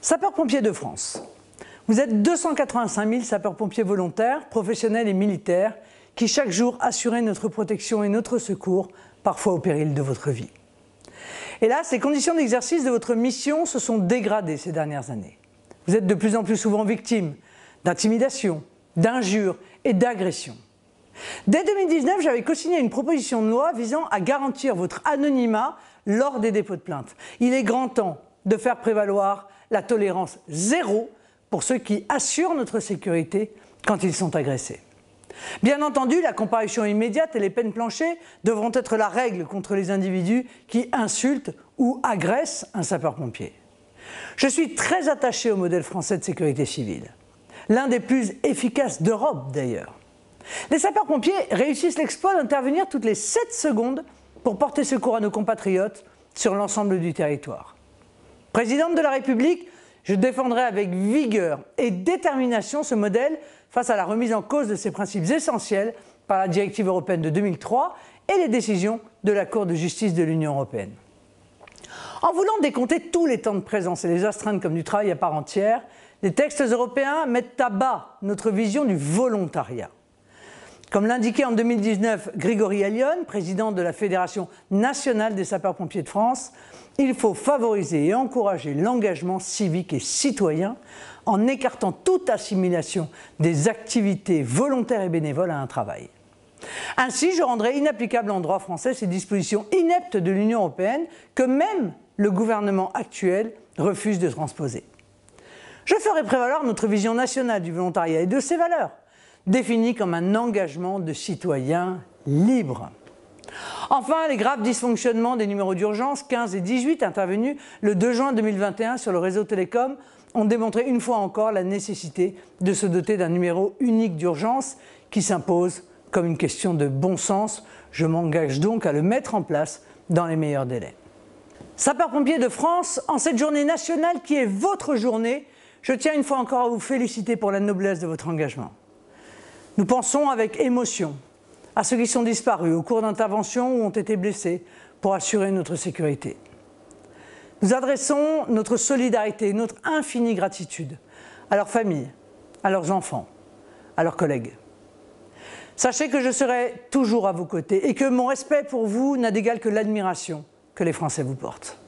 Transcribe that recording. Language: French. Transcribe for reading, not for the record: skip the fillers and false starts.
Sapeurs-pompiers de France. Vous êtes 285 000 sapeurs-pompiers volontaires, professionnels et militaires qui chaque jour assuraient notre protection et notre secours, parfois au péril de votre vie. Hélas, les conditions d'exercice de votre mission se sont dégradées ces dernières années. Vous êtes de plus en plus souvent victime d'intimidation, d'injures et d'agressions. Dès 2019, j'avais co-signé une proposition de loi visant à garantir votre anonymat lors des dépôts de plainte. Il est grand temps de faire prévaloir la tolérance zéro pour ceux qui assurent notre sécurité quand ils sont agressés. Bien entendu, la comparution immédiate et les peines planchers devront être la règle contre les individus qui insultent ou agressent un sapeur-pompier. Je suis très attaché au modèle français de sécurité civile, l'un des plus efficaces d'Europe d'ailleurs. Les sapeurs-pompiers réussissent l'exploit d'intervenir toutes les 7 secondes pour porter secours à nos compatriotes sur l'ensemble du territoire. Présidente de la République, je défendrai avec vigueur et détermination ce modèle face à la remise en cause de ses principes essentiels par la directive européenne de 2003 et les décisions de la Cour de justice de l'Union européenne. En voulant décompter tous les temps de présence et les astreintes comme du travail à part entière, les textes européens mettent à bas notre vision du volontariat. Comme l'indiquait en 2019 Grégory Allione, président de la Fédération nationale des sapeurs-pompiers de France, il faut favoriser et encourager l'engagement civique et citoyen en écartant toute assimilation des activités volontaires et bénévoles à un travail. Ainsi, je rendrai inapplicable en droit français ces dispositions ineptes de l'Union européenne que même le gouvernement actuel refuse de transposer. Je ferai prévaloir notre vision nationale du volontariat et de ses valeurs, définies comme un engagement de citoyens libres. Enfin, les graves dysfonctionnements des numéros d'urgence 15 et 18 intervenus le 2 juin 2021 sur le réseau télécom ont démontré une fois encore la nécessité de se doter d'un numéro unique d'urgence qui s'impose comme une question de bon sens. Je m'engage donc à le mettre en place dans les meilleurs délais. Sapeurs-pompiers de France, en cette journée nationale qui est votre journée, je tiens une fois encore à vous féliciter pour la noblesse de votre engagement. Nous pensons avec émotion à ceux qui sont disparus au cours d'interventions ou ont été blessés pour assurer notre sécurité. Nous adressons notre solidarité et notre infinie gratitude à leurs familles, à leurs enfants, à leurs collègues. Sachez que je serai toujours à vos côtés et que mon respect pour vous n'a d'égal que l'admiration que les Français vous portent.